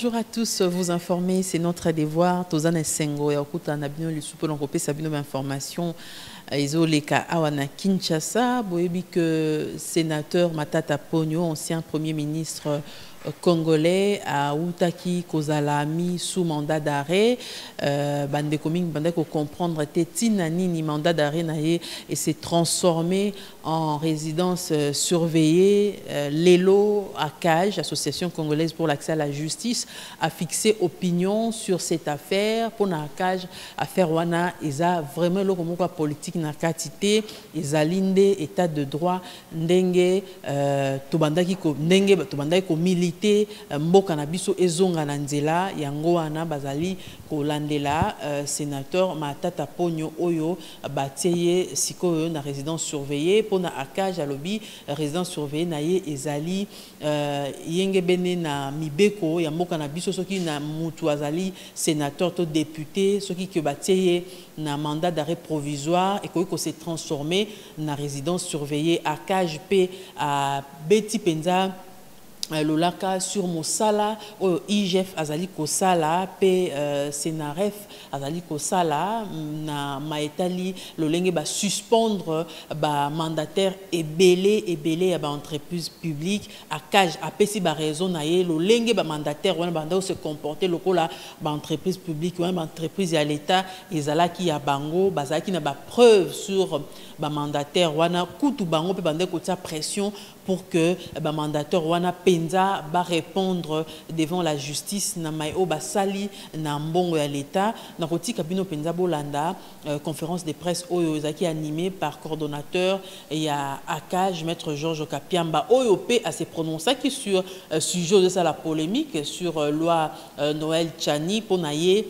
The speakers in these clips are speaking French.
bonjour à tous. Vous informer, c'est notre devoir. Tozana Sengo et Okuta Nabino le soupe l'encoupé Sabino information. Leka Awana Kinshasa, boyebi que sénateur Matata Ponyo, ancien premier ministre congolais, a Outaki Kozalami sous mandat d'arrêt. Bande coming, bande ko comprendre te tinani ni mandat d'arrêt naie et s'est transformé en résidence surveillée. L'ELO ACAJ, Association congolaise pour l'accès à la justice, a fixé opinion sur cette affaire. Pour la ACAJ, affaire wana, ils a vraiment le remous politique na katité, ils a l'indé état de droit, ndenge, tobandaki ko ndenge, tobandaki ko milité, mboka na biso ezonga na nzela, yango wana bazali ko landela, sénateur Matata Ponyo Oyo, batieye siko na résidence surveillée. Pour na ACAJ alobi résidence surveillée na ye ezali yenge bene na mibeko ya mboka na biso soki na mutu azali sénateur to député soki ke batieye na mandat d'arrêt provisoire et que s'est transformé na résidence surveillée à KJP à Betty Penza Lolaka sur Mosala au IGF Azali Kosala P Senaref Azali Kosala na maetali lolenge ba suspendre ba mandataire et belé ba entreprise publique à cage à pesi ba raison na ye lolenge ba mandataire wana banda se comporter lokola ba entreprise publique wana ba entreprise ya l'état ezala ki ya bango bazaki na ba preuve sur ba mandataire wana kutu bango pe bande ko tia pression pour que ba mandataire wana penza ba répondre devant la justice na mayo ba sali na mbongo ya l'état na koti kabino penza bolanda conférence de presse oyo ezaki animée par coordonnateur et à ACAJ maître Georges Kapiamba oyo pe a se prononcé qui sur sujet de ça la polémique sur loi Noël Tchani pour naie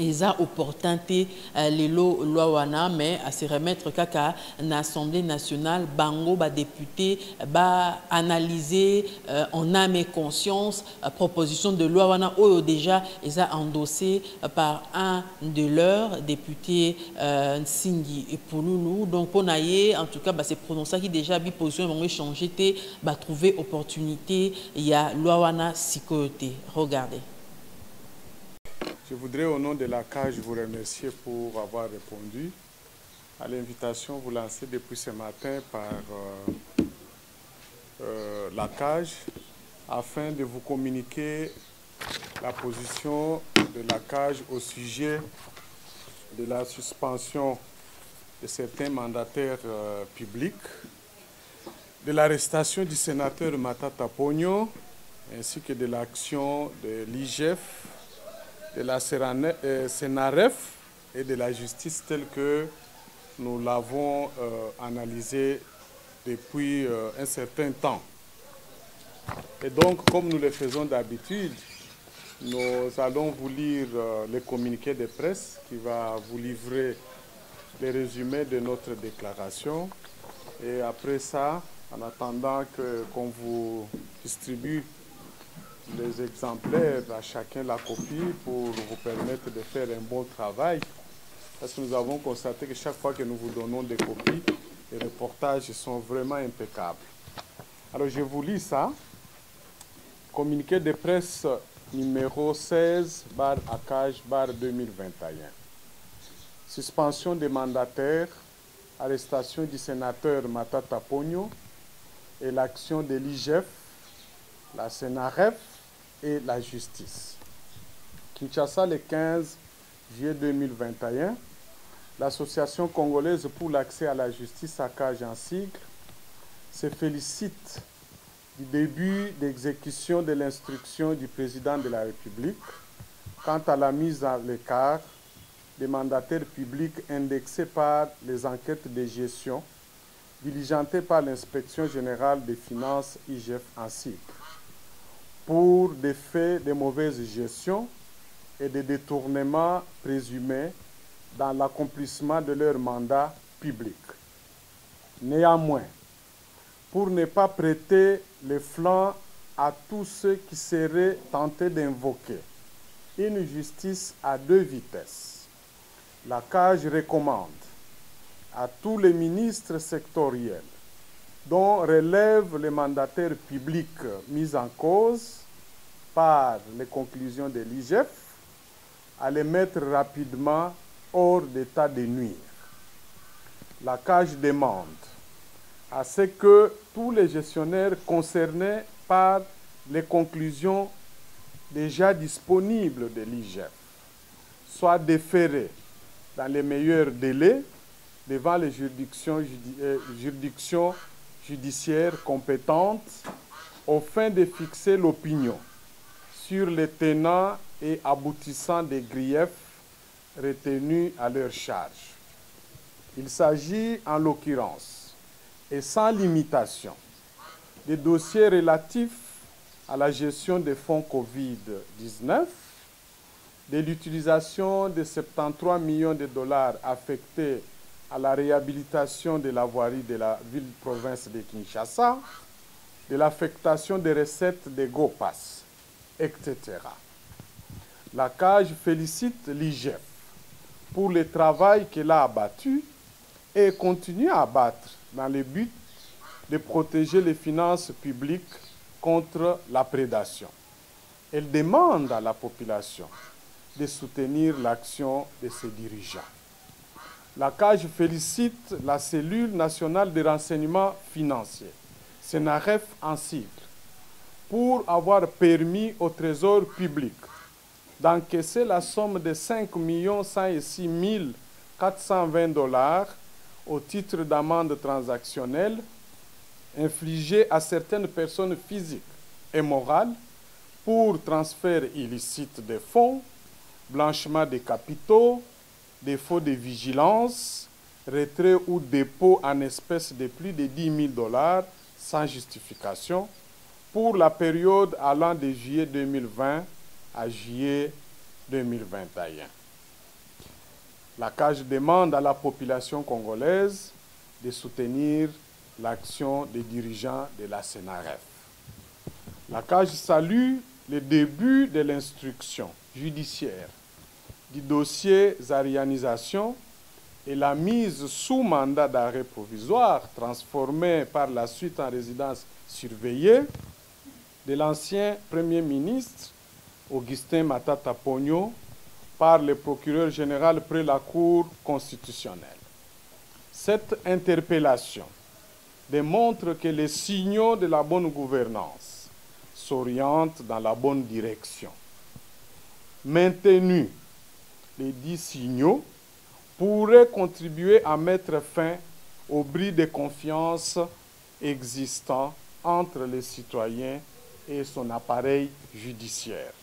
ils ont opportunité les loi wana mais à se remettre kaka l'Assemblée nationale bango ba député ba analyser en âme et conscience proposition de loi wana oyo déjà ils ont endossé par un de leurs députés Nsingi et Pouloulou donc pour naie en tout cas bah c'est prononcé qui déjà bi position vont échanger té ba trouver opportunité il y a loi wana sikoyote regardez. Je voudrais au nom de la CAJ vous remercier pour avoir répondu à l'invitation vous lancée depuis ce matin par la CAJ afin de vous communiquer la position de la CAJ au sujet de la suspension de certains mandataires publics, de l'arrestation du sénateur Matata Ponyo ainsi que de l'action de l'IGF, de la Senaref et de la justice telle que nous l'avons analysée depuis un certain temps. Et donc, comme nous le faisons d'habitude, nous allons vous lire le communiqué de presse qui va vous livrer les résumés de notre déclaration. Et après ça, en attendant qu'on vous distribue les exemplaires à chacun la copie pour vous permettre de faire un bon travail. Parce que nous avons constaté que chaque fois que nous vous donnons des copies, les reportages sont vraiment impeccables. Alors je vous lis ça. Communiqué de presse numéro 16/ACAJ/2021. Suspension des mandataires, arrestation du sénateur Matata Ponyo et l'action de l'IGF, la Senaref et la justice. Kinshasa, le 15 juillet 2021, l'Association congolaise pour l'accès à la justice, ACAJ en sigle, se félicite du début d'exécution de l'instruction du président de la République quant à la mise à l'écart des mandataires publics indexés par les enquêtes de gestion diligentées par l'Inspection générale des finances IGF en sigle, pour des faits de mauvaise gestion et de détournement présumés dans l'accomplissement de leur mandat public. Néanmoins, pour ne pas prêter les flancs à tous ceux qui seraient tentés d'invoquer une justice à deux vitesses, la CAJ recommande à tous les ministres sectoriels dont relèvent les mandataires publics mis en cause par les conclusions de l'IGF à les mettre rapidement hors d'état de nuire. La CAGE demande à ce que tous les gestionnaires concernés par les conclusions déjà disponibles de l'IGF soient déférés dans les meilleurs délais devant les juridictions judiciaires compétentes au fin de fixer l'opinion sur les tenants et aboutissants des griefs retenus à leur charge. Il s'agit en l'occurrence, et sans limitation, des dossiers relatifs à la gestion des fonds Covid-19, de l'utilisation de 73 millions de dollars affectés à la réhabilitation de la voirie de la ville-province de Kinshasa, de l'affectation des recettes des GOPAS, etc. La CAGE félicite l'IGF pour le travail qu'elle a abattu et continue à abattre dans le but de protéger les finances publiques contre la prédation. Elle demande à la population de soutenir l'action de ses dirigeants. La CAGE félicite la cellule nationale de renseignement financier, SENAREF en sigle, pour avoir permis au Trésor public d'encaisser la somme de 5 106 420 dollars au titre d'amende transactionnelle infligée à certaines personnes physiques et morales pour transfert illicite des fonds, blanchiment des capitaux, défaut de vigilance, retrait ou dépôt en espèces de plus de 10 000 dollars sans justification pour la période allant de juillet 2020 à juillet 2021. La CAGE demande à la population congolaise de soutenir l'action des dirigeants de la SENAREF. La CAGE salue le début de l'instruction judiciaire du dossier Zarianisation et la mise sous mandat d'arrêt provisoire, transformée par la suite en résidence surveillée, de l'ancien Premier ministre Augustin Matata Ponyo par le procureur général près la Cour constitutionnelle. Cette interpellation démontre que les signaux de la bonne gouvernance s'orientent dans la bonne direction. Maintenus, les 10 signaux pourraient contribuer à mettre fin au bris de confiance existant entre les citoyens et son appareil judiciaire.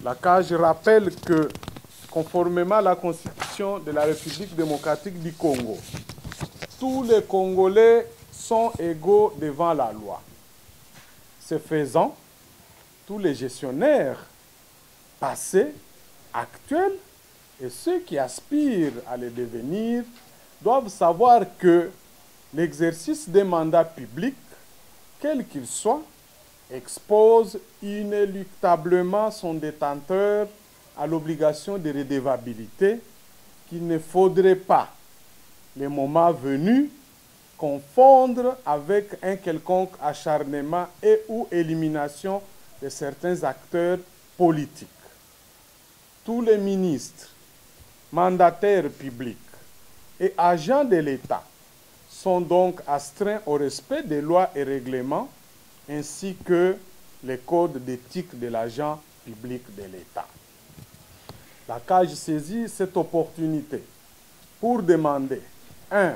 La CAGE rappelle que, conformément à la Constitution de la République démocratique du Congo, tous les Congolais sont égaux devant la loi. Ce faisant, tous les gestionnaires passés, actuels et ceux qui aspirent à le devenir doivent savoir que l'exercice des mandats publics, quel qu'il soit, expose inéluctablement son détenteur à l'obligation de redevabilité qu'il ne faudrait pas, le moment venu, confondre avec un quelconque acharnement et ou élimination de certains acteurs politiques. Tous les ministres, mandataires publics et agents de l'État sont donc astreints au respect des lois et règlements ainsi que les codes d'éthique de l'agent public de l'État. La CAGE saisit cette opportunité pour demander, 1.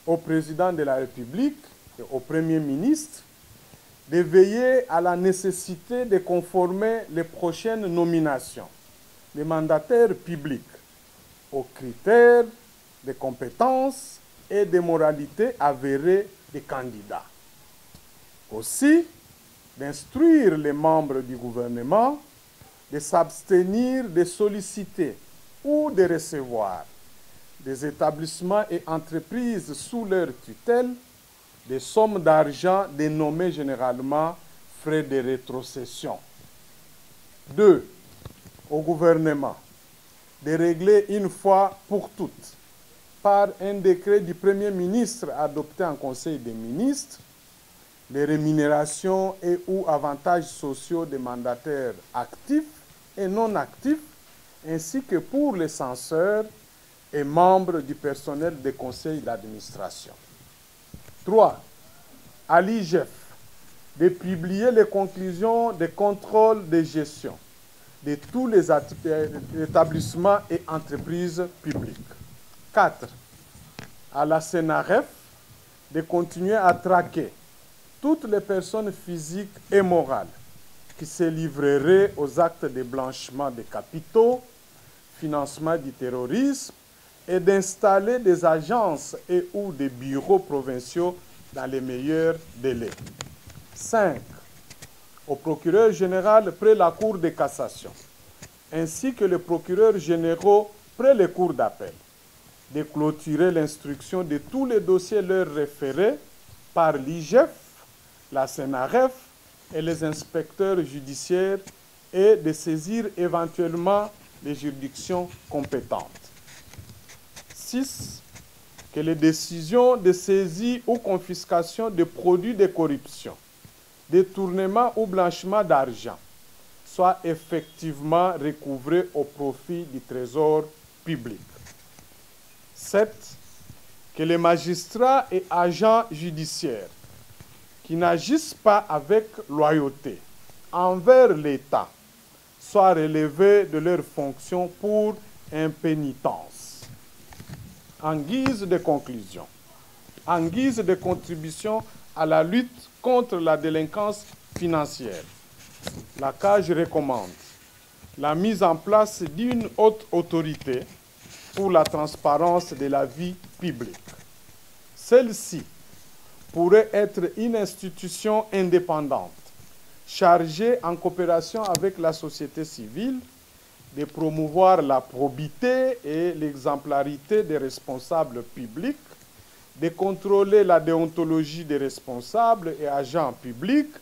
au président de la République et au Premier ministre de veiller à la nécessité de conformer les prochaines nominations des mandataires publics aux critères de compétences et de moralité avérés des candidats. Aussi, d'instruire les membres du gouvernement de s'abstenir de solliciter ou de recevoir des établissements et entreprises sous leur tutelle des sommes d'argent dénommées généralement frais de rétrocession. 2. Au gouvernement de régler une fois pour toutes, par un décret du Premier ministre adopté en Conseil des ministres, les rémunérations et ou avantages sociaux des mandataires actifs et non actifs, ainsi que pour les censeurs et membres du personnel des conseils d'administration. 3. À l'IGF, de publier les conclusions des contrôles de gestion de tous les établissements et entreprises publiques. 4. À la CNRF, de continuer à traquer toutes les personnes physiques et morales qui se livreraient aux actes de blanchiment de capitaux, financement du terrorisme, et d'installer des agences et ou des bureaux provinciaux dans les meilleurs délais. 5. Au procureur général près la Cour de cassation, ainsi que les procureurs généraux près les cours d'appel, de clôturer l'instruction de tous les dossiers leur référés par l'IGF, la CNRF et les inspecteurs judiciaires et de saisir éventuellement les juridictions compétentes. 6. Que les décisions de saisie ou confiscation de produits de corruption, détournement ou blanchiment d'argent soient effectivement recouvrées au profit du trésor public. 7. Que les magistrats et agents judiciaires qui n'agissent pas avec loyauté envers l'État soient relevés de leurs fonctions pour impénitence. En guise de conclusion, en guise de contribution à la lutte contre la délinquance financière, la CAJ recommande la mise en place d'une haute autorité pour la transparence de la vie publique. Celle-ci pourrait être une institution indépendante, chargée en coopération avec la société civile de promouvoir la probité et l'exemplarité des responsables publics, de contrôler la déontologie des responsables et agents publics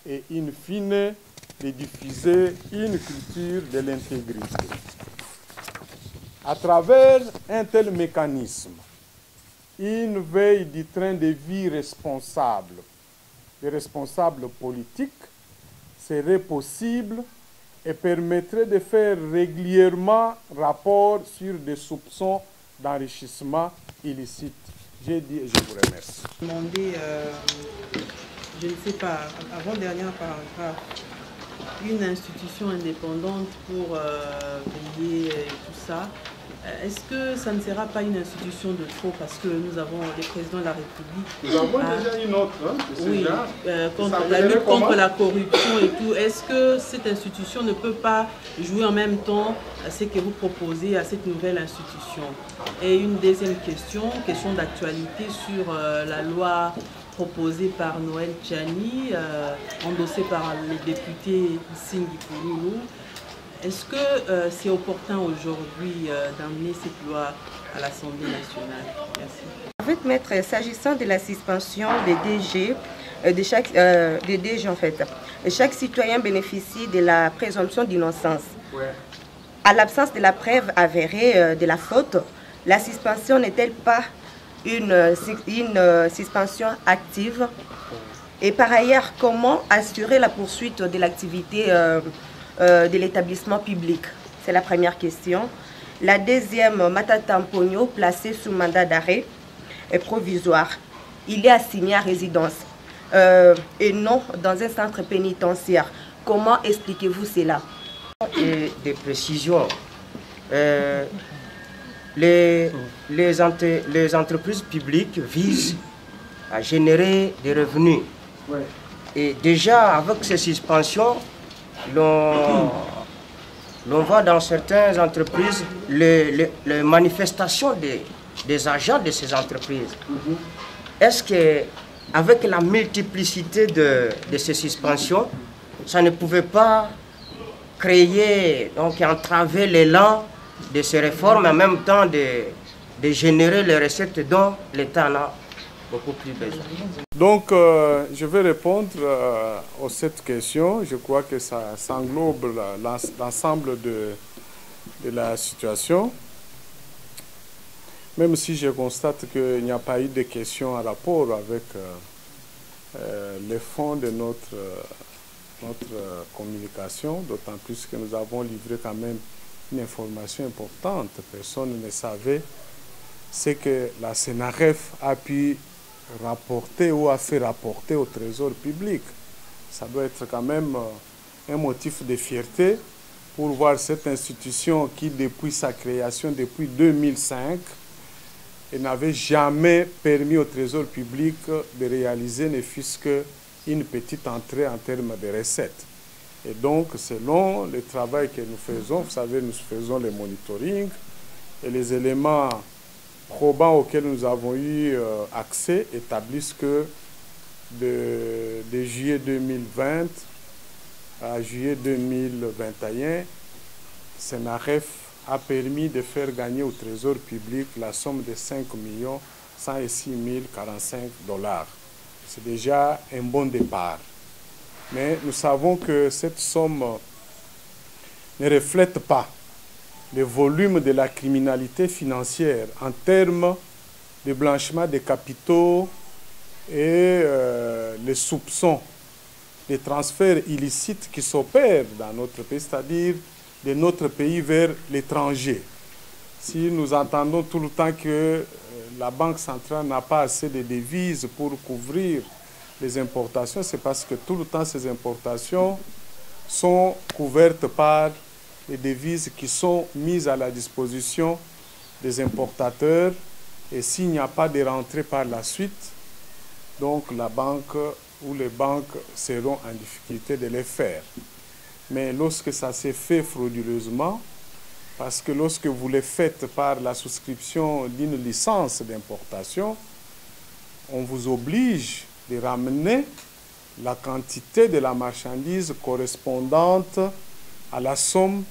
et, in fine, de diffuser une culture de l'intégrité. À travers un tel mécanisme, une veille du train de vie responsable, des responsables politiques, serait possible et permettrait de faire régulièrement rapport sur des soupçons d'enrichissement illicite. J'ai dit et je vous remercie. Je ne sais pas, avant-dernier paragraphe, une institution indépendante pour veiller tout ça. Est-ce que ça ne sera pas une institution de trop parce que nous avons le président de la République? Nous avons déjà une autre. Oui, la lutte contre la corruption et tout. Est-ce que cette institution ne peut pas jouer en même temps ce que vous proposez à cette nouvelle institution? Et une deuxième question d'actualité sur la loi proposée par Noël Tchani, endossée par le député Singhi Kouloulou. Est-ce que c'est opportun aujourd'hui d'amener cette loi à l'Assemblée nationale? Merci. Avec maître, s'agissant de la suspension des DG, des DG en fait, chaque citoyen bénéficie de la présomption d'innocence. Ouais. À l'absence de la preuve avérée de la faute, la suspension n'est-elle pas une suspension active? Et par ailleurs, comment assurer la poursuite de l'activité de l'établissement public? C'est la première question. La deuxième, Matata Pogno, placé sous mandat d'arrêt provisoire. Il est assigné à résidence et non dans un centre pénitentiaire. Comment expliquez-vous cela? Et des précisions. Les entreprises publiques visent à générer des revenus. Ouais. Et déjà, avec ces suspensions, l'on voit dans certaines entreprises les manifestations des agents de ces entreprises. Est-ce qu'avec la multiplicité de ces suspensions, ça ne pouvait pas créer, donc entraver l'élan de ces réformes, en même temps de générer les recettes dont l'État en a beaucoup plus besoin? Donc, je vais répondre à cette question. Je crois que ça englobe l'ensemble de la situation. Même si je constate qu'il n'y a pas eu de questions en rapport avec les fonds de notre communication, d'autant plus que nous avons livré quand même une information importante, personne ne savait, c'est que la SENAREF a pu rapporter ou a fait rapporter au Trésor public. Ça doit être quand même un motif de fierté pour voir cette institution qui, depuis sa création, depuis 2005, n'avait jamais permis au Trésor public de réaliser ne fût-ce qu'une petite entrée en termes de recettes. Et donc, selon le travail que nous faisons, vous savez, nous faisons le monitoring et les éléments probants auxquels nous avons eu accès établissent que de juillet 2020 à juillet 2021, SENAREF a permis de faire gagner au Trésor public la somme de 5 106 045 $. C'est déjà un bon départ. Mais nous savons que cette somme ne reflète pas le volume de la criminalité financière en termes de blanchiment des capitaux et les soupçons des transferts illicites qui s'opèrent dans notre pays, c'est-à-dire de notre pays vers l'étranger. Si nous entendons tout le temps que la Banque centrale n'a pas assez de devises pour couvrir les importations, c'est parce que tout le temps ces importations sont couvertes par les devises qui sont mises à la disposition des importateurs, et s'il n'y a pas de rentrée par la suite, donc la banque ou les banques seront en difficulté de les faire. Mais lorsque ça s'est fait frauduleusement, parce que lorsque vous les faites par la souscription d'une licence d'importation, on vous oblige de ramener la quantité de la marchandise correspondante à la somme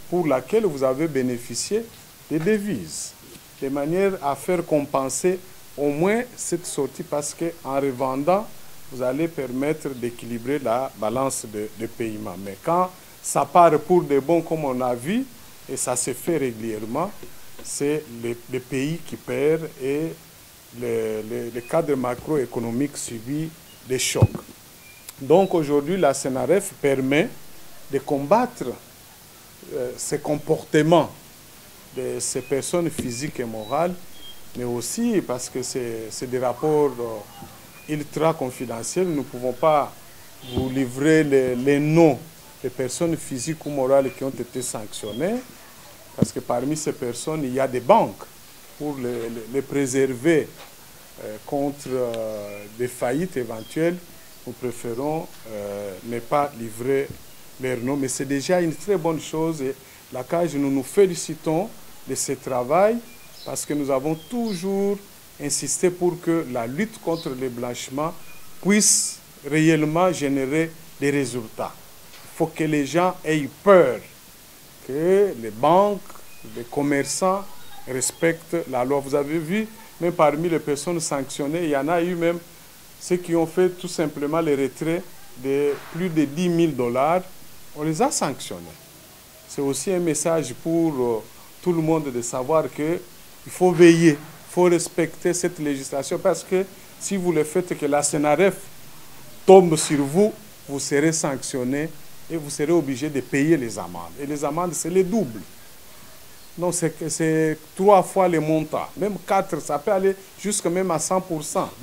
pour laquelle vous avez bénéficié des devises, de manière à faire compenser au moins cette sortie, parce qu'en revendant, vous allez permettre d'équilibrer la balance de paiement. Mais quand ça part pour des bons, comme on a vu, et ça se fait régulièrement, c'est les pays qui perdent et le cadre macroéconomique subit des chocs. Donc aujourd'hui, la SENAREF permet de combattre ces comportements de ces personnes physiques et morales, mais aussi parce que c'est des rapports ultra confidentiels. Nous ne pouvons pas vous livrer les noms des personnes physiques ou morales qui ont été sanctionnées, parce que parmi ces personnes, il y a des banques. Pour les préserver contre des faillites éventuelles, nous préférons ne pas livrer leurs noms. Mais c'est déjà une très bonne chose. Et la CAGE, nous nous félicitons de ce travail, parce que nous avons toujours insisté pour que la lutte contre le blanchiment puisse réellement générer des résultats. Il faut que les gens aient peur que les banques, les commerçants respectent la loi. Vous avez vu, même parmi les personnes sanctionnées, il y en a eu même ceux qui ont fait tout simplement les retraits de plus de 10 000 $. On les a sanctionnés. C'est aussi un message pour tout le monde de savoir qu'il faut veiller, il faut respecter cette législation, parce que si vous le faites, que la SENAREF tombe sur vous, vous serez sanctionné et vous serez obligé de payer les amendes. Et les amendes, c'est le double. Donc, c'est 3 fois les montants. Même 4, ça peut aller jusqu'à même à 100%,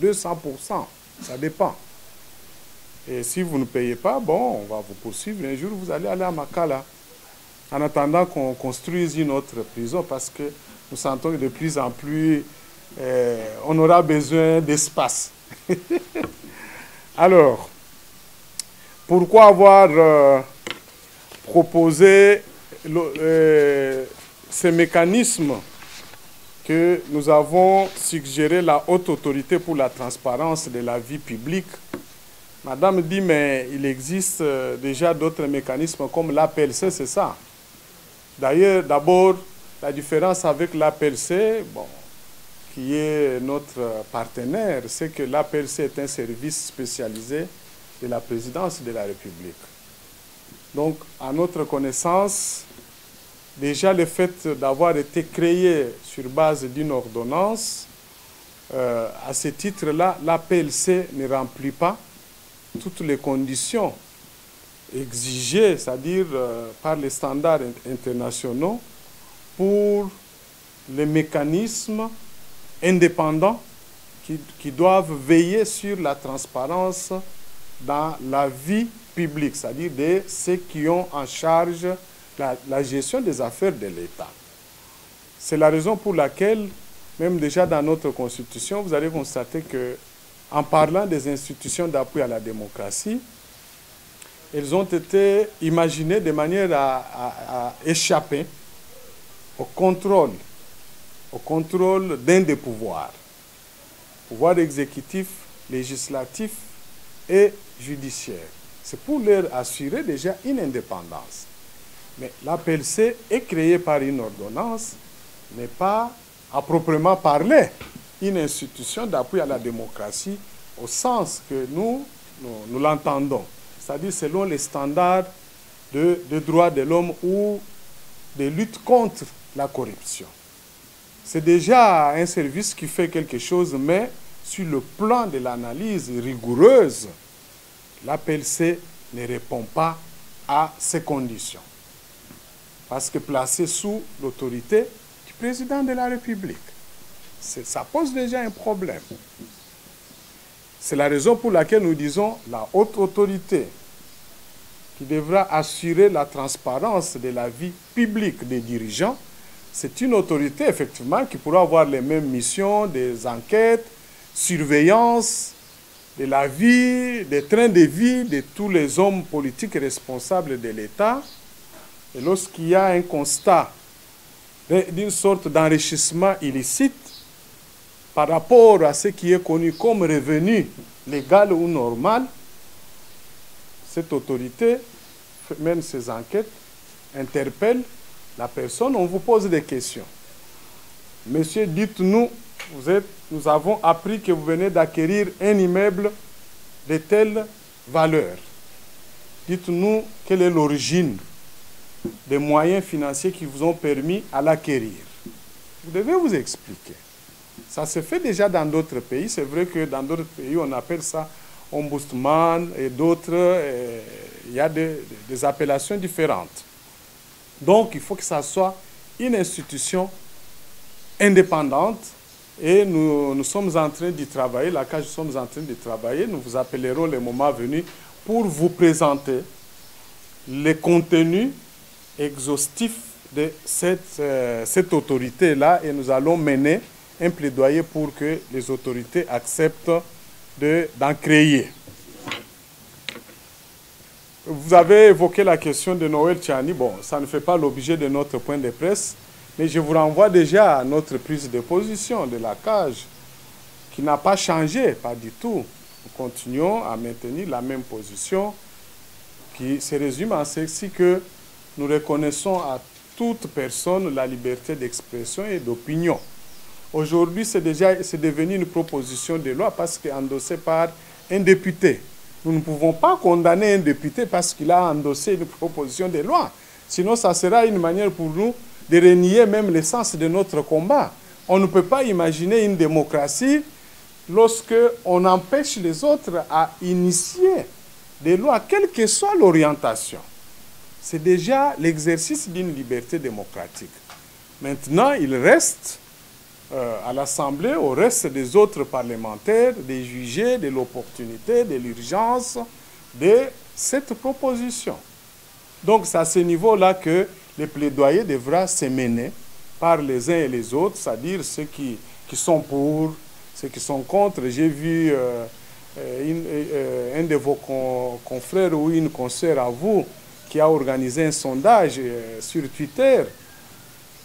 200%. Ça dépend. Et si vous ne payez pas, bon, on va vous poursuivre. Un jour, vous allez aller à Makala. En attendant qu'on construise une autre prison, parce que nous sentons que de plus en plus, on aura besoin d'espace. Alors, pourquoi avoir proposé ces mécanismes que nous avons suggéré la Haute Autorité pour la transparence de la vie publique? Madame dit, mais il existe déjà d'autres mécanismes comme l'APLC, c'est ça. D'ailleurs, d'abord, la différence avec l'APLC, bon, qui est notre partenaire, c'est que l'APLC est un service spécialisé de la présidence de la République. Donc, à notre connaissance, déjà le fait d'avoir été créé sur base d'une ordonnance, à ce titre-là, l'APLC ne remplit pas toutes les conditions exigées, c'est-à-dire par les standards internationaux, pour les mécanismes indépendants qui doivent veiller sur la transparence dans la vie publique, c'est-à-dire de ceux qui ont en charge la gestion des affaires de l'État. C'est la raison pour laquelle, même déjà dans notre Constitution, vous allez constater que, en parlant des institutions d'appui à la démocratie, elles ont été imaginées de manière à échapper au contrôle d'un des pouvoirs, pouvoir exécutif, législatif et judiciaire. C'est pour leur assurer déjà une indépendance. Mais l'APLC est créée par une ordonnance, n'est pas, à proprement parler, une institution d'appui à la démocratie au sens que nous l'entendons, c'est-à-dire selon les standards de droits de l'homme ou de lutte contre la corruption. C'est déjà un service qui fait quelque chose, mais sur le plan de l'analyse rigoureuse, l'APLC ne répond pas à ces conditions. Parce que placé sous l'autorité du président de la République, ça pose déjà un problème. C'est la raison pour laquelle nous disons la haute autorité qui devra assurer la transparence de la vie publique des dirigeants. C'est une autorité, effectivement, qui pourra avoir les mêmes missions, des enquêtes, surveillance de la vie, des trains de vie de tous les hommes politiques responsables de l'État. Et lorsqu'il y a un constat d'une sorte d'enrichissement illicite par rapport à ce qui est connu comme revenu légal ou normal, cette autorité mène ses enquêtes, interpelle la personne, on vous pose des questions. Monsieur, dites-nous, nous avons appris que vous venez d'acquérir un immeuble de telle valeur. Dites-nous quelle est l'origine des moyens financiers qui vous ont permis à l'acquérir. Vous devez vous expliquer. Ça se fait déjà dans d'autres pays. C'est vrai que dans d'autres pays, on appelle ça ombudsman et d'autres. Il y a des appellations différentes. Donc, il faut que ça soit une institution indépendante. Et nous sommes en train d'y travailler. La CAGE, nous sommes en train d'y travailler. Nous vous appellerons le moment venu pour vous présenter les contenus exhaustifs de cette autorité-là. Et nous allons mener un plaidoyer pour que les autorités acceptent d'en créer. Vous avez évoqué la question de Noël Tchani. Bon, ça ne fait pas l'objet de notre point de presse, mais je vous renvoie déjà à notre prise de position de la CAGE, qui n'a pas changé, pas du tout. Nous continuons à maintenir la même position, qui se résume en ceci que nous reconnaissons à toute personne la liberté d'expression et d'opinion. Aujourd'hui, c'est devenu une proposition de loi parce qu'elle est endossée par un député. Nous ne pouvons pas condamner un député parce qu'il a endossé une proposition de loi. Sinon, ça sera une manière pour nous de renier même l'essence de notre combat. On ne peut pas imaginer une démocratie lorsque on empêche les autres à initier des lois, quelle que soit l'orientation. C'est déjà l'exercice d'une liberté démocratique. Maintenant, il reste à l'Assemblée, au reste des autres parlementaires, de juger de l'opportunité, de l'urgence de cette proposition. Donc, c'est à ce niveau-là que le plaidoyer devra se mener par les uns et les autres, c'est-à-dire ceux qui sont pour, ceux qui sont contre. J'ai vu un de vos confrères ou une consoeur à vous qui a organisé un sondage sur Twitter,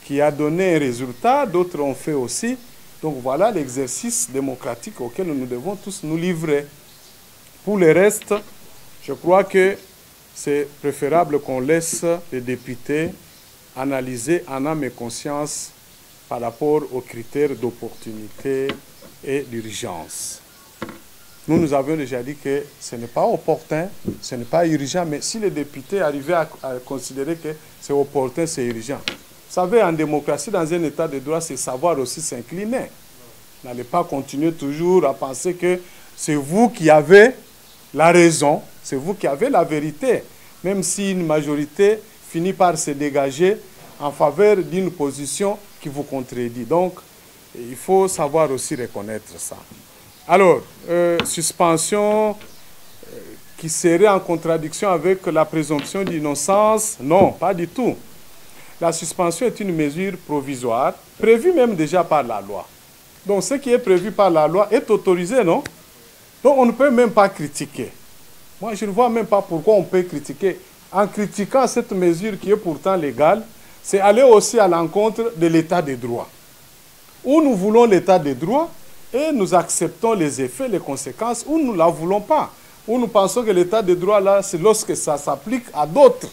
qui a donné un résultat, d'autres ont fait aussi. Donc voilà l'exercice démocratique auquel nous devons tous nous livrer. Pour le reste, je crois que c'est préférable qu'on laisse les députés analyser en âme et conscience par rapport aux critères d'opportunité et d'urgence. Nous avions déjà dit que ce n'est pas opportun, ce n'est pas urgent, mais si les députés arrivaient à considérer que c'est opportun, c'est urgent. Vous savez, en démocratie, dans un état de droit, c'est savoir aussi s'incliner. N'allez pas continuer toujours à penser que c'est vous qui avez la raison, c'est vous qui avez la vérité, même si une majorité finit par se dégager en faveur d'une position qui vous contredit. Donc, il faut savoir aussi reconnaître ça. Alors, suspension qui serait en contradiction avec la présomption d'innocence, non, pas du tout. La suspension est une mesure provisoire, prévue même déjà par la loi. Donc, ce qui est prévu par la loi est autorisé, non? Donc, on ne peut même pas critiquer. Moi, je ne vois même pas pourquoi on peut critiquer. En critiquant cette mesure qui est pourtant légale, c'est aller aussi à l'encontre de l'état de droit. Où nous voulons l'état de droit et nous acceptons les effets, les conséquences, ou nous ne la voulons pas. Où nous pensons que l'état de droit, là, c'est lorsque ça s'applique à d'autres.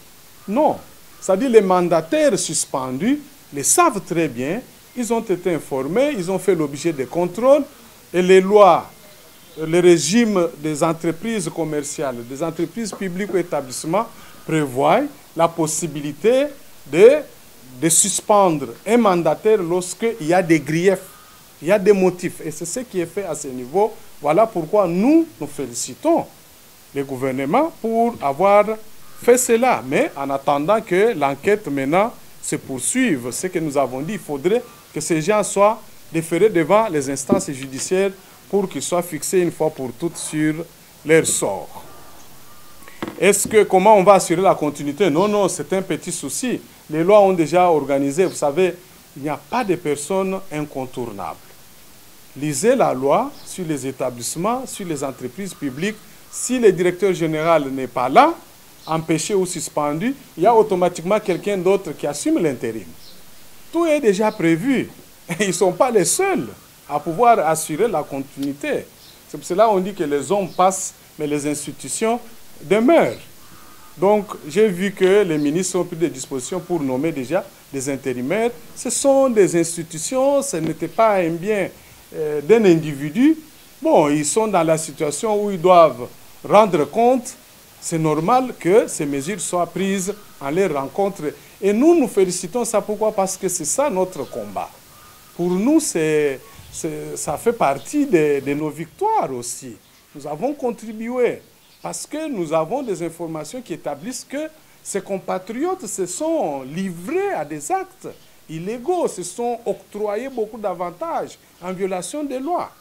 Non. C'est-à-dire les mandataires suspendus les savent très bien, ils ont été informés, ils ont fait l'objet de contrôles, et les lois, le régime des entreprises commerciales, des entreprises publiques ou établissements prévoient la possibilité de suspendre un mandataire lorsqu'il y a des griefs, il y a des motifs. Et c'est ce qui est fait à ce niveau. Voilà pourquoi nous félicitons le gouvernement pour avoir fait cela. Mais en attendant que l'enquête maintenant se poursuive, ce que nous avons dit, il faudrait que ces gens soient déférés devant les instances judiciaires pour qu'ils soient fixés une fois pour toutes sur leur sort. Comment on va assurer la continuité? Non, non, c'est un petit souci. Les lois ont déjà organisé, vous savez, il n'y a pas de personnes incontournables. Lisez la loi sur les établissements, sur les entreprises publiques. Si le directeur général n'est pas là, empêché ou suspendu, il y a automatiquement quelqu'un d'autre qui assume l'intérim. Tout est déjà prévu. Ils ne sont pas les seuls à pouvoir assurer la continuité. C'est pour cela qu'on dit que les hommes passent, mais les institutions demeurent. Donc, j'ai vu que les ministres ont pris des dispositions pour nommer déjà des intérimaires. Ce sont des institutions, ce n'était pas un bien d'un individu. Bon, ils sont dans la situation où ils doivent rendre compte. C'est normal que ces mesures soient prises en les rencontre. Et nous félicitons ça. Pourquoi? Parce que c'est ça notre combat. Pour nous, ça fait partie de nos victoires aussi. Nous avons contribué parce que nous avons des informations qui établissent que ces compatriotes se sont livrés à des actes illégaux, se sont octroyés beaucoup d'avantages en violation des lois.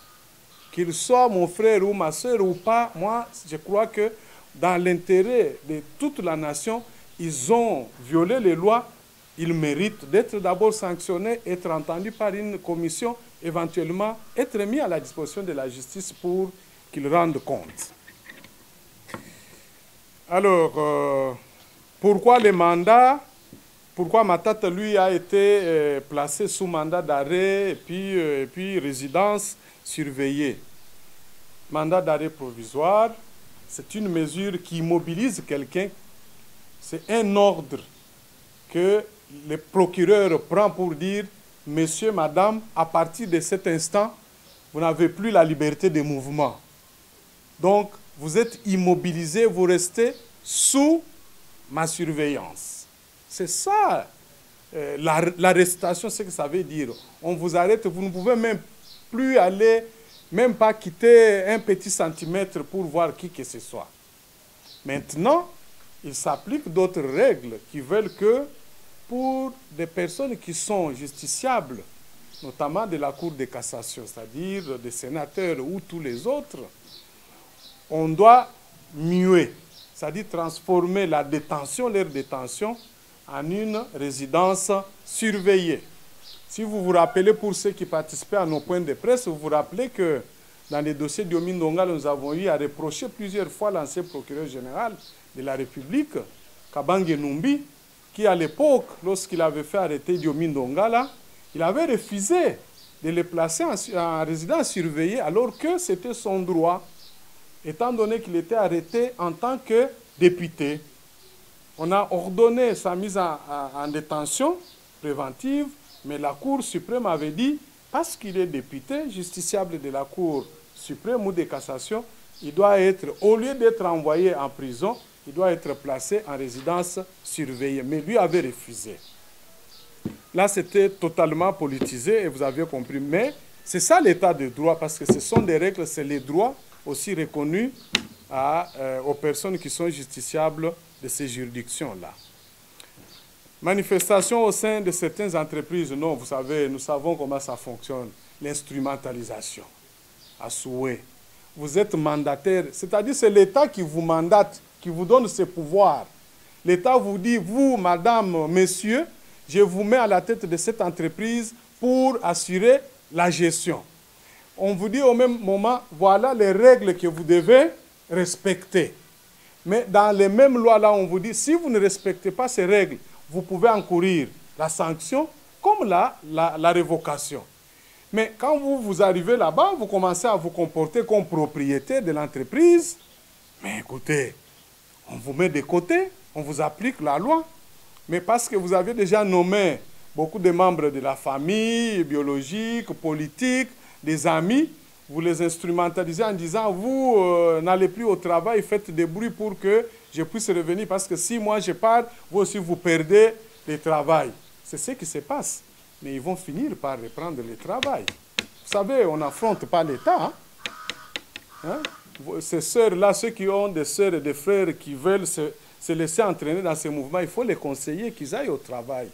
Qu'ils soient mon frère ou ma soeur ou pas, moi, je crois que dans l'intérêt de toute la nation, ils ont violé les lois. Ils méritent d'être d'abord sanctionnés, être entendus par une commission, éventuellement être mis à la disposition de la justice pour qu'ils rendent compte. Alors, pourquoi les mandats? Pourquoi Matata, lui, a été placé sous mandat d'arrêt et puis résidence surveillée? Mandat d'arrêt provisoire, c'est une mesure qui immobilise quelqu'un. C'est un ordre que le procureur prend pour dire « Monsieur, madame, à partir de cet instant, vous n'avez plus la liberté de mouvement. Donc, vous êtes immobilisé, vous restez sous ma surveillance. » C'est ça, l'arrestation, c'est ce que ça veut dire. On vous arrête, vous ne pouvez même plus aller, même pas quitter un petit centimètre pour voir qui que ce soit. Maintenant, il s'applique d'autres règles qui veulent que pour des personnes qui sont justiciables, notamment de la Cour de cassation, c'est-à-dire des sénateurs ou tous les autres, on doit muer, c'est-à-dire transformer la détention, leur détention, en une résidence surveillée. Si vous vous rappelez, pour ceux qui participaient à nos points de presse, vous vous rappelez que dans les dossiers d'Yomi Ndonga, nous avons eu à reprocher plusieurs fois l'ancien procureur général de la République, Kabange Numbi, qui à l'époque, lorsqu'il avait fait arrêter Yomi Ndonga, il avait refusé de le placer en résidence surveillée alors que c'était son droit, étant donné qu'il était arrêté en tant que député. On a ordonné sa mise en détention préventive, mais la Cour suprême avait dit, parce qu'il est député, justiciable de la Cour suprême ou de cassation, il doit être, au lieu d'être envoyé en prison, il doit être placé en résidence surveillée. Mais lui avait refusé. Là, c'était totalement politisé et vous avez compris. Mais c'est ça l'état de droit, parce que ce sont des règles, c'est les droits aussi reconnus aux personnes qui sont justiciables de ces juridictions-là. Manifestation au sein de certaines entreprises, non, vous savez, nous savons comment ça fonctionne. L'instrumentalisation, à souhait. Vous êtes mandataire, c'est-à-dire c'est l'État qui vous mandate, qui vous donne ses pouvoirs. L'État vous dit, vous, madame, monsieur, je vous mets à la tête de cette entreprise pour assurer la gestion. On vous dit au même moment, voilà les règles que vous devez respecter. Mais dans les mêmes lois-là, on vous dit, si vous ne respectez pas ces règles, vous pouvez encourir la sanction comme la révocation. Mais quand vous arrivez là-bas, vous commencez à vous comporter comme propriétaire de l'entreprise. Mais écoutez, on vous met de côté, on vous applique la loi. Mais parce que vous avez déjà nommé beaucoup de membres de la famille, biologique, politique, des amis, vous les instrumentalisez en disant, vous n'allez plus au travail, faites des bruits pour que je puisse revenir, parce que si moi je pars, vous aussi vous perdez le travail. C'est ce qui se passe. Mais ils vont finir par reprendre le travail. Vous savez, on n'affronte pas l'État. Ces sœurs-là, ceux qui ont des sœurs et des frères qui veulent se laisser entraîner dans ces mouvements, il faut les conseiller qu'ils aillent au travail.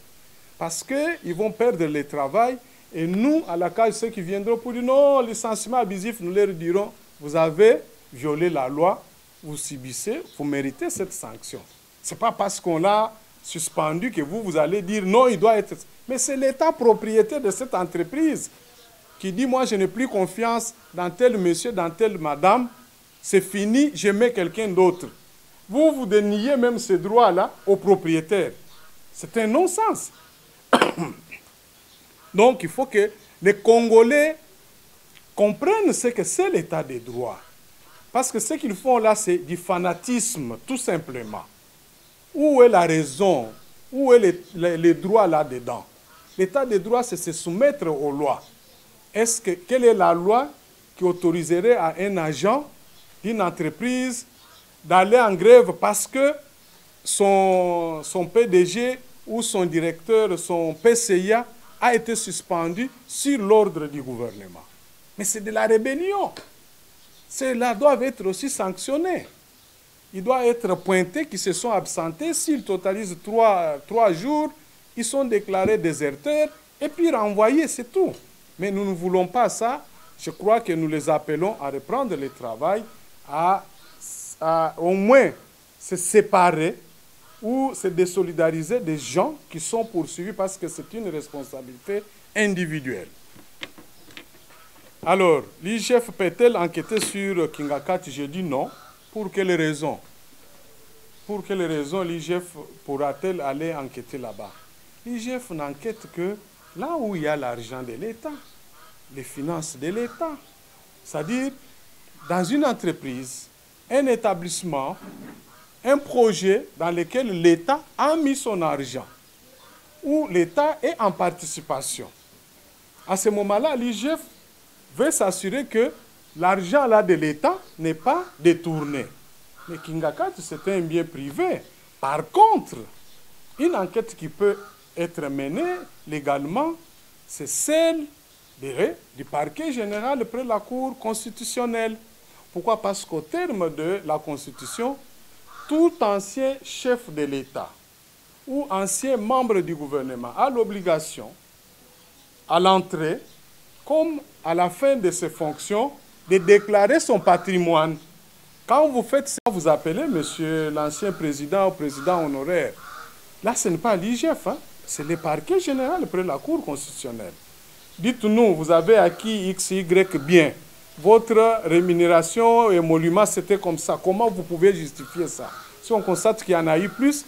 Parce qu'ils vont perdre le travail. Et nous, à la cage, ceux qui viendront pour dire non, licenciement abusif, nous leur dirons, vous avez violé la loi, vous subissez, vous méritez cette sanction. Ce n'est pas parce qu'on l'a suspendu que vous allez dire non, il doit être... Mais c'est l'État propriétaire de cette entreprise qui dit, moi, je n'ai plus confiance dans tel monsieur, dans telle madame, c'est fini, je mets quelqu'un d'autre. Vous déniez même ces droits-là aux propriétaires. C'est un non-sens. Donc, il faut que les Congolais comprennent ce que c'est l'état des droits. Parce que ce qu'ils font là, c'est du fanatisme, tout simplement. Où est la raison? Où est les droits là-dedans? L'état des droits, c'est se soumettre aux lois. Quelle est la loi qui autoriserait à un agent d'une entreprise d'aller en grève parce que son PDG ou son directeur, son PCA, a été suspendu sur l'ordre du gouvernement? Mais c'est de la rébellion. Ceux-là doivent être aussi sanctionnés. Il doit être pointé qu'ils se sont absentés. S'ils totalisent 3 jours, ils sont déclarés déserteurs et puis renvoyés, c'est tout. Mais nous ne voulons pas ça. Je crois que nous les appelons à reprendre le travail, à au moins se séparer ou se désolidariser des gens qui sont poursuivis parce que c'est une responsabilité individuelle. Alors, l'IGF peut-elle enquêter sur Kingakati? J'ai dit non. Pour quelles raisons? Pour quelles raisons l'IGF pourra-t-elle aller enquêter là-bas? L'IGF n'enquête que là où il y a l'argent de l'État, les finances de l'État. C'est-à-dire, dans une entreprise, un établissement, un projet dans lequel l'État a mis son argent, où l'État est en participation. À ce moment-là, l'IGF veut s'assurer que l'argent là de l'État n'est pas détourné. Mais Kingakati, c'est un bien privé. Par contre, une enquête qui peut être menée légalement, c'est celle du parquet général près la Cour constitutionnelle. Pourquoi? Parce qu'au terme de la Constitution, tout ancien chef de l'État ou ancien membre du gouvernement a l'obligation, à l'entrée, comme à la fin de ses fonctions, de déclarer son patrimoine. Quand vous faites ça, vous appelez monsieur l'ancien président ou président honoraire. Là, ce n'est pas l'IGF, hein? C'est le parquet général près la Cour constitutionnelle. Dites-nous, vous avez acquis X, Y bien. Votre rémunération et émolument, c'était comme ça. Comment vous pouvez justifier ça? Si on constate qu'il y en a eu plus,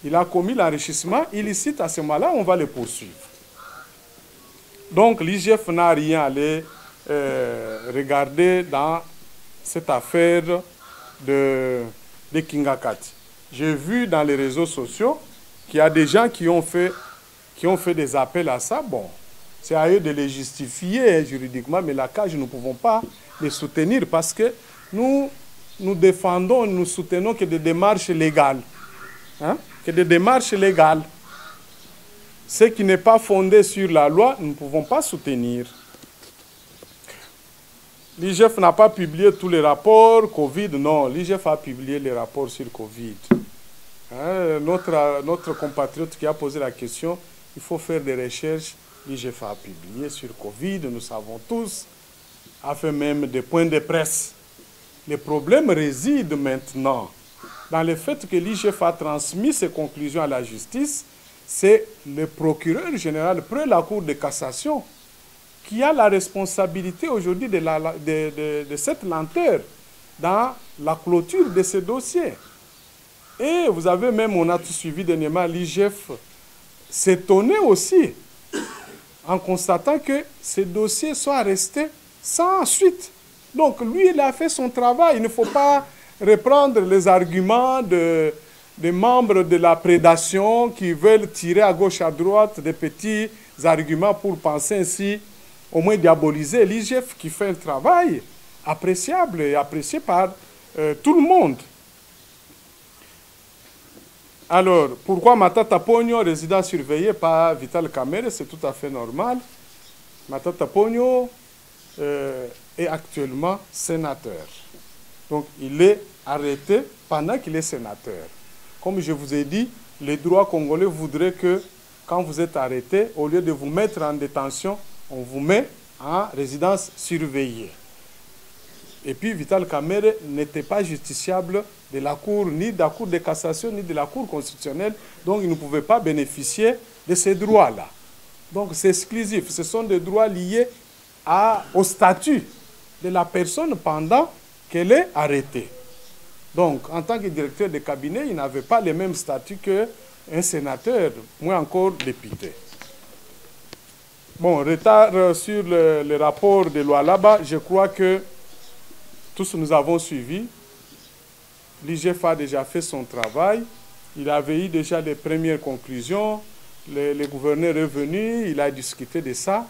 il a commis l'enrichissement illicite, à ce moment-là, on va le poursuivre. Donc, l'IGF n'a rien à aller regarder dans cette affaire de Kingakati. J'ai vu dans les réseaux sociaux qu'il y a des gens qui ont fait des appels à ça. Bon, c'est à eux de les justifier juridiquement, mais la CAJ, nous ne pouvons pas les soutenir parce que nous défendons, nous soutenons que des démarches légales. Hein? Que des démarches légales. Ce qui n'est pas fondé sur la loi, nous ne pouvons pas soutenir. l'IGF n'a pas publié tous les rapports Covid, non. L'IGF a publié les rapports sur Covid. Hein, notre compatriote qui a posé la question, il faut faire des recherches. L'IGF a publié sur Covid, nous savons tous, a fait même des points de presse. Le problème réside maintenant dans le fait que l'IGF a transmis ses conclusions à la justice. C'est le procureur général près la Cour de cassation qui a la responsabilité aujourd'hui de cette lenteur dans la clôture de ces dossiers. Et vous avez même, on a tout suivi dernièrement, l'IGF s'étonnait aussi en constatant que ces dossiers soient restés sans suite. Donc lui, il a fait son travail. Il ne faut pas reprendre les arguments des membres de la prédation qui veulent tirer à gauche, à droite des petits arguments pour penser ainsi, au moins diaboliser l'IGF qui fait un travail appréciable et apprécié par tout le monde. Alors, pourquoi Matata Pogno, résident surveillé par Vital Kamerhe, c'est tout à fait normal. Matata Pogno est actuellement sénateur. Donc, il est arrêté pendant qu'il est sénateur. Comme je vous ai dit, les droits congolais voudraient que, quand vous êtes arrêté, au lieu de vous mettre en détention, on vous met en résidence surveillée. Et puis, Vital Kamerhe n'était pas justiciable de la Cour, ni de la Cour de cassation, ni de la Cour constitutionnelle. Donc, il ne pouvait pas bénéficier de ces droits-là. Donc, c'est exclusif. Ce sont des droits liés au statut de la personne pendant qu'elle est arrêtée. Donc, en tant que directeur de cabinet, il n'avait pas le même statut qu'un sénateur, moins encore député. Bon, retard sur le rapport de Lualaba, je crois que tous nous avons suivi. L'IGF a déjà fait son travail. Il avait eu déjà les premières conclusions. Le gouverneur est venu, il a discuté de ça.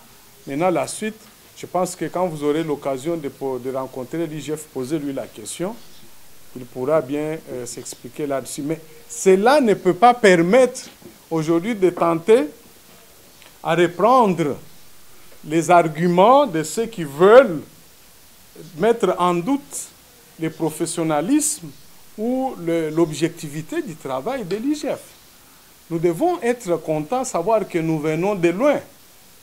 Maintenant, la suite, je pense que quand vous aurez l'occasion de rencontrer l'IGF, posez-lui la question. Il pourra bien s'expliquer là-dessus. Mais cela ne peut pas permettre aujourd'hui de tenter à reprendre les arguments de ceux qui veulent mettre en doute le professionnalisme ou l'objectivité du travail de l'IGF. Nous devons être contents de savoir que nous venons de loin.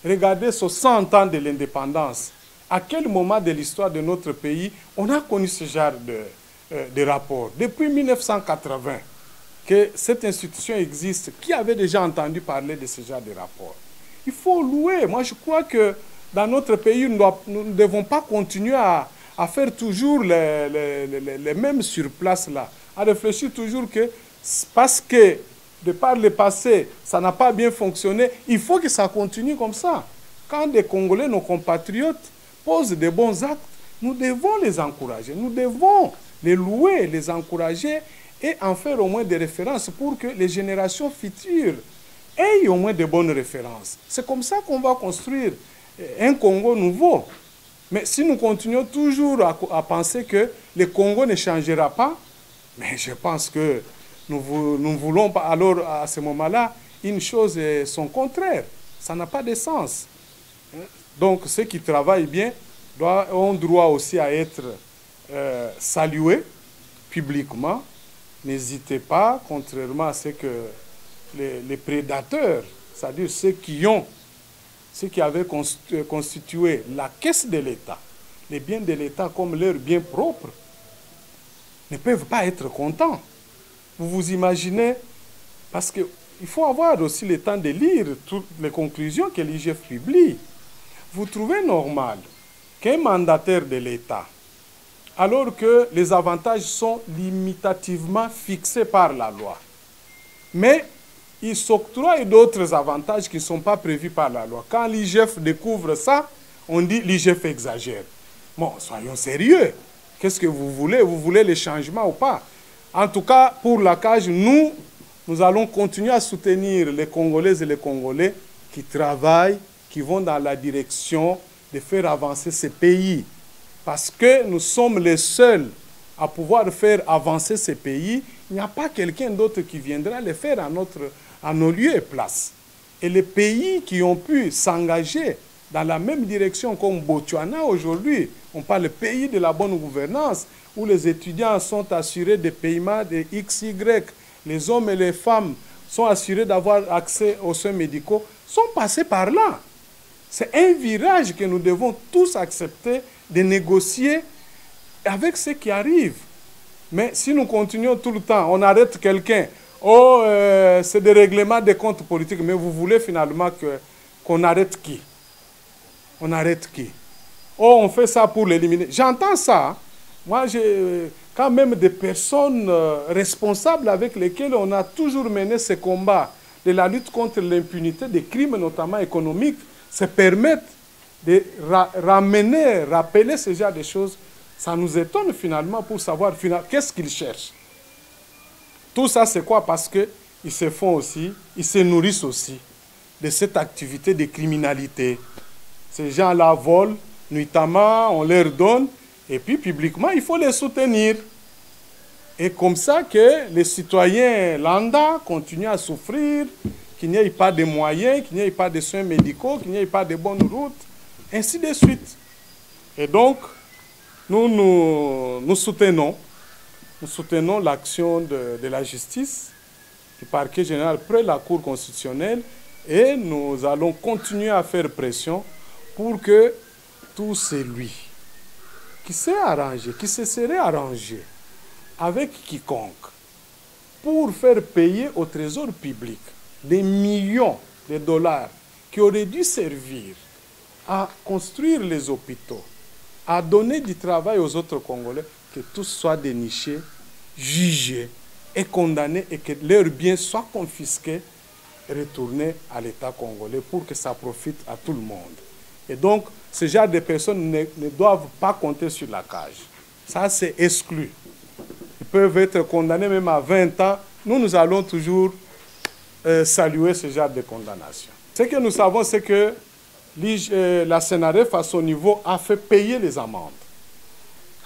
Regardez ce 100 ans de l'indépendance. À quel moment de l'histoire de notre pays on a connu ce genre de rapport? Depuis 1980 que cette institution existe. Qui avait déjà entendu parler de ce genre de rapport? Il faut louer. Moi, je crois que dans notre pays, nous ne devons pas continuer à faire toujours les mêmes sur place là, à réfléchir toujours que parce que de par le passé, ça n'a pas bien fonctionné, il faut que ça continue comme ça. Quand des Congolais, nos compatriotes, posent de bons actes, nous devons les encourager, nous devons les louer, les encourager et en faire au moins des références pour que les générations futures aient au moins de bonnes références. C'est comme ça qu'on va construire un Congo nouveau. Mais si nous continuons toujours à penser que le Congo ne changera pas, mais je pense que nous voulons pas, alors à ce moment-là, une chose et son contraire. Ça n'a pas de sens. Donc ceux qui travaillent bien ont droit aussi à être salués publiquement. N'hésitez pas, contrairement à ce que les prédateurs, c'est-à-dire ceux qui avaient constitué la caisse de l'État, les biens de l'État comme leurs biens propres, ne peuvent pas être contents. Vous vous imaginez, parce qu'il faut avoir aussi le temps de lire toutes les conclusions que l'IGF publie. Vous trouvez normal qu'un mandataire de l'État, alors que les avantages sont limitativement fixés par la loi, mais il s'octroie d'autres avantages qui ne sont pas prévus par la loi. Quand l'IGF découvre ça, on dit l'IGF exagère. Bon, soyons sérieux. Qu'est-ce que vous voulez? Vous voulez les changements ou pas? En tout cas, pour la CAJ, nous allons continuer à soutenir les Congolaises et les Congolais qui travaillent, qui vont dans la direction de faire avancer ces pays. Parce que nous sommes les seuls à pouvoir faire avancer ces pays. Il n'y a pas quelqu'un d'autre qui viendra le faire à nos lieux et places. Et les pays qui ont pu s'engager dans la même direction comme Botswana aujourd'hui. On parle du pays de la bonne gouvernance, où les étudiants sont assurés des paiements de XY. Les hommes et les femmes sont assurés d'avoir accès aux soins médicaux, sont passés par là. C'est un virage que nous devons tous accepter de négocier avec ce qui arrive. Mais si nous continuons tout le temps, on arrête quelqu'un, oh, c'est des règlements des comptes politiques, mais vous voulez finalement qu'on arrête qui? On arrête qui? Oh, on fait ça pour l'éliminer. J'entends ça. Moi, j'ai quand même des personnes responsables avec lesquelles on a toujours mené ce combat de la lutte contre l'impunité des crimes, notamment économiques, se permettent de ramener, rappeler ce genre de choses. Ça nous étonne finalement pour savoir qu'est-ce qu'ils cherchent. Tout ça, c'est quoi? Parce qu'ils se font aussi, ils se nourrissent aussi de cette activité de criminalité. Ces gens-là volent nuitamment, on leur donne, et puis publiquement, il faut les soutenir. Et comme ça que les citoyens lambda continuent à souffrir, qu'il n'y ait pas de moyens, qu'il n'y ait pas de soins médicaux, qu'il n'y ait pas de bonnes routes, ainsi de suite. Et donc, nous soutenons l'action de la justice, du parquet général près la Cour constitutionnelle, et nous allons continuer à faire pression pour que tout celui qui s'est arrangé, qui se serait arrangé avec quiconque pour faire payer au trésor public des millions de dollars qui auraient dû servir à construire les hôpitaux, à donner du travail aux autres Congolais, que tous soient dénichés, jugés et condamnés et que leurs biens soient confisqués et retournés à l'État congolais pour que ça profite à tout le monde. Et donc, ce genre de personnes ne doivent pas compter sur la cage. Ça, c'est exclu. Ils peuvent être condamnés même à 20 ans. Nous allons toujours saluer ce genre de condamnation. Ce que nous savons, c'est que la CNRF, à son niveau, a fait payer les amendes.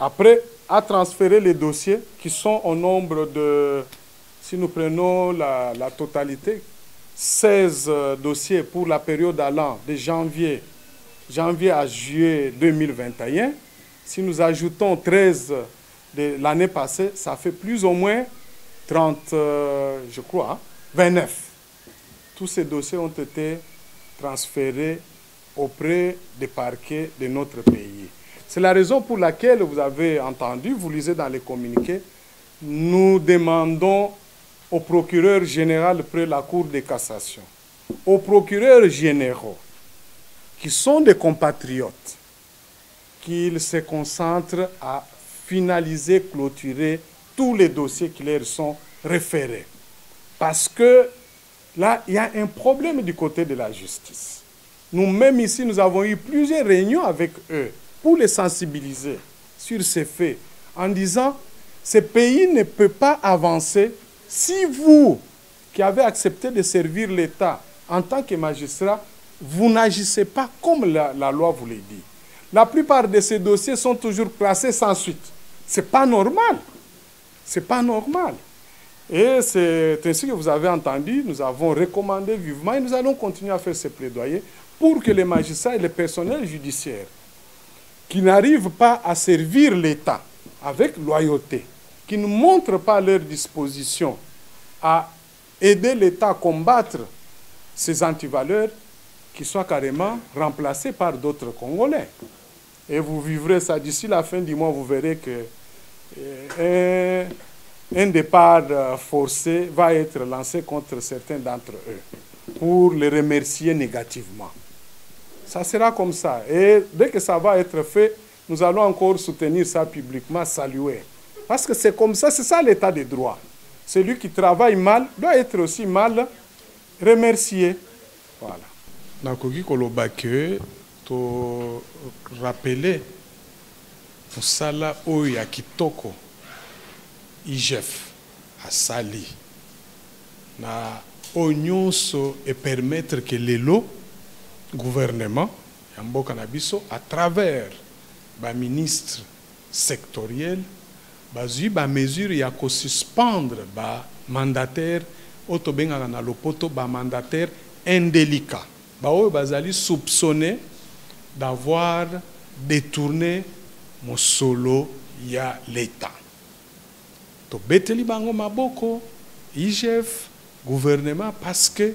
Après, a transféré les dossiers qui sont au nombre de, si nous prenons la totalité, 16 dossiers pour la période allant de janvier à juillet 2021. Si nous ajoutons 13 de l'année passée, ça fait plus ou moins 30, je crois, 29. Tous ces dossiers ont été transférés auprès des parquets de notre pays. C'est la raison pour laquelle vous avez entendu, vous lisez dans les communiqués, nous demandons au procureur général près la Cour de cassation, aux procureurs généraux, qui sont des compatriotes, qu'ils se concentrent à finaliser, clôturer tous les dossiers qui leur sont référés. Parce que là, il y a un problème du côté de la justice. Nous-mêmes ici, nous avons eu plusieurs réunions avec eux pour les sensibiliser sur ces faits, en disant, ce pays ne peut pas avancer si vous, qui avez accepté de servir l'État en tant que magistrat, vous n'agissez pas comme la loi vous le dit. La plupart de ces dossiers sont toujours classés sans suite. Ce n'est pas normal. Ce n'est pas normal. Et c'est ainsi que vous avez entendu, nous avons recommandé vivement et nous allons continuer à faire ce plaidoyer pour que les magistrats et les personnels judiciaires qui n'arrivent pas à servir l'État avec loyauté, qui ne montrent pas leur disposition à aider l'État à combattre ces antivaleurs, qui soient carrément remplacés par d'autres Congolais. Et vous vivrez ça d'ici la fin du mois, vous verrez que un départ forcé va être lancé contre certains d'entre eux pour les remercier négativement. Ça sera comme ça. Et dès que ça va être fait, nous allons encore soutenir ça publiquement, saluer. Parce que c'est comme ça, c'est ça l'état de droit. Celui qui travaille mal doit être aussi mal remercié. Voilà. Nakoki koloba ke to rappeler musala oyo ya kitoko IGF asali na onyonso et permettre que lelo gouvernement ya mboka na biso à travers ba ministre sectoriel bazui ba mesure ya ko suspendre ba mandataire otobenga na lopoto ba mandataire indélicat. Baoyo bazali soupçonné d'avoir détourné mon solo ya l'État. To beteli bango maboko, IGF, gouvernement, parce que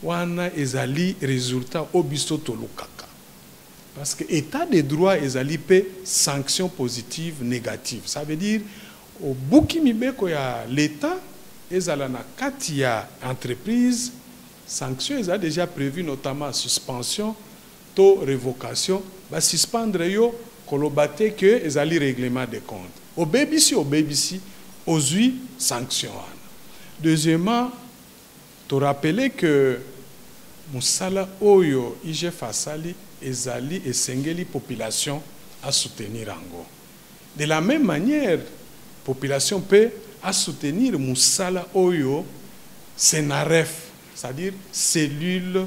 wana ezali résultat obiso tolukaka. Parce que état de droit ezali pe sanction positive, négative. Ça veut dire, au buki mibeko ya l'État, ezala na kati ya entreprise, sanction ezali déjà prévu, notamment suspension, to révocation, ba suspendre yo, kolobate que ezali règlement de compte. Au BBC, ozui sanction. Deuxièmement, te rappeler que Moussala Oyo, IGF Asali, ezali et sengeli population à soutenir Ango. De la même manière, population peut à soutenir Moussala Oyo, Senaref, c'est-à-dire cellule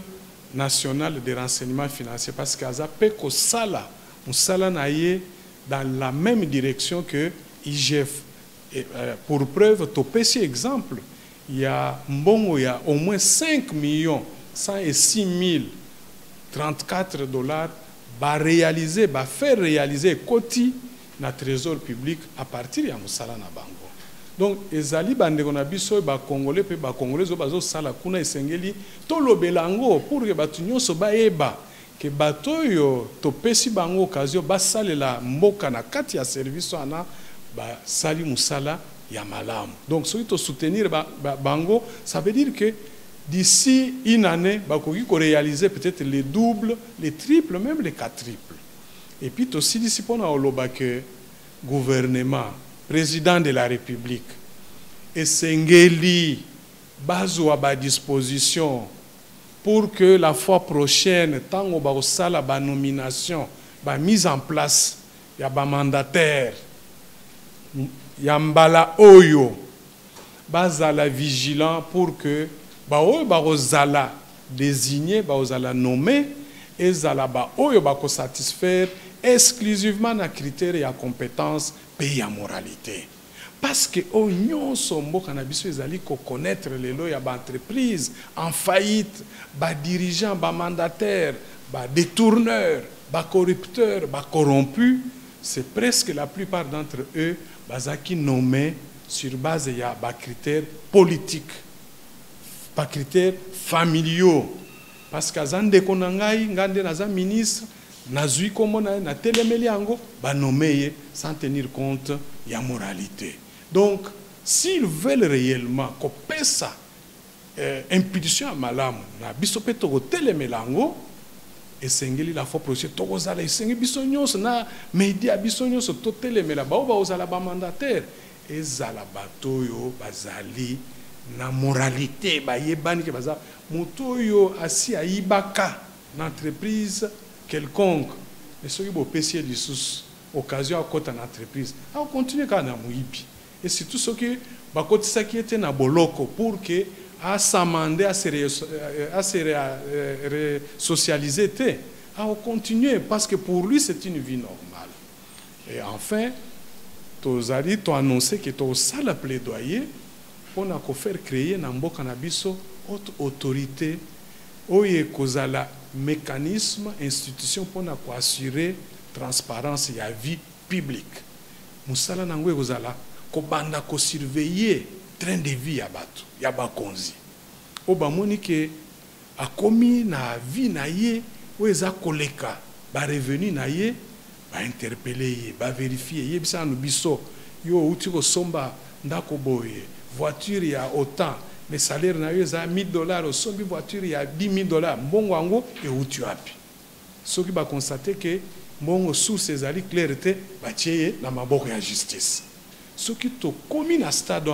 nationale de renseignement financier, parce qu'Aza peut que Sala, Moussala naye dans la même direction que IGF. Et, pour preuve, topesi exemple, il y a au moins 5 millions 106 034 $, réaliser, faire réaliser côté na trésor public à partir de Moussala na bango. Donc, ezali bandeko na biso ba congolais pe ba congolais bazo sala kuna esengeli to lobelango pour que batu nyonso baeba que bato yo to pesi bango occasion ba salela mboka na kati ya service ana ba sali Moussala ya malamu. Donc, si to soutenir bango, ça veut dire que d'ici une année, il faut réaliser peut-être les doubles, les triples, même les quadruples. Et puis aussi d'ici pour que gouvernement, président de la République, et Sengeli, bazo à disposition pour que la fois prochaine, tant qu'on va la nomination, la mise en place, il y a un mandataire, Yambala Oyo, bazala vigilant pour que Baoyo bazala désigné, bazala nommé, et zala Baoyo bako satisfaire exclusivement na critères et à compétences pays à moralité. Parce que oignon sombo cannabis ezali ko connaître les lois ya ba entreprise en faillite, ba dirigeant, ba mandataire, ba détourneur, ba corrupteur, ba corrompu, c'est presque la plupart d'entre eux bazaki nommé sur base de critères politiques, pas critères familiaux. Parce que Zande Konangai, Ngande Naza ministre, Nazui Komona, na Telemeliango, ba nommé sans tenir compte de la moralité. Donc, s'ils veulent réellement qu'on paie ça, impulsion à Malam, na bisopeto ko Telemelango, et sengeli la fois prochaine tokozala esengi biso nyonso na media biso nyonso to telemela ba ozala ba mandataire ezala bato yo bazali na moralité ba yebani ke baza moto yo asi ayibaka na entreprise quelconque mais soki bo pesier lisusu occasion akota na entreprise a continuer ka na muibi et surtout soki ba kotisa ki ete na boloko pour que à s'amender, à se socialiser, à continuer, parce que pour lui, c'est une vie normale. Et enfin, tu as annoncé que tu as ça le plaidoyer pour faire créer dans le cannabis autre autorité, où il y a un mécanisme, institution pour assurer transparence et la vie publique. Moussala nangwe kozala ko banda ko surveiller train de vie ya bato ya bakonzi oba moni ke akomi na vie na ye weza koleka ba revenu na ye ba interpeller ye ba vérifier ye bisa no biso yo uti ko somba ndako boye voiture ya autant mais salaire na yo za $1000 o sombi voiture ya $10,000 mbongo ango e uti api soki ba constater que mbongo source ezali clarté ba tieye na maboko ya justice. Ce qui te commis à stade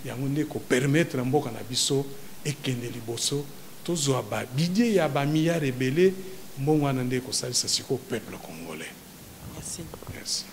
il y a un permettre mboka na biso ekende liboso tozwa ba bidie ya ba milliard rebelle mbongo na ndeko salisa siko peuple congolais. Merci. Merci.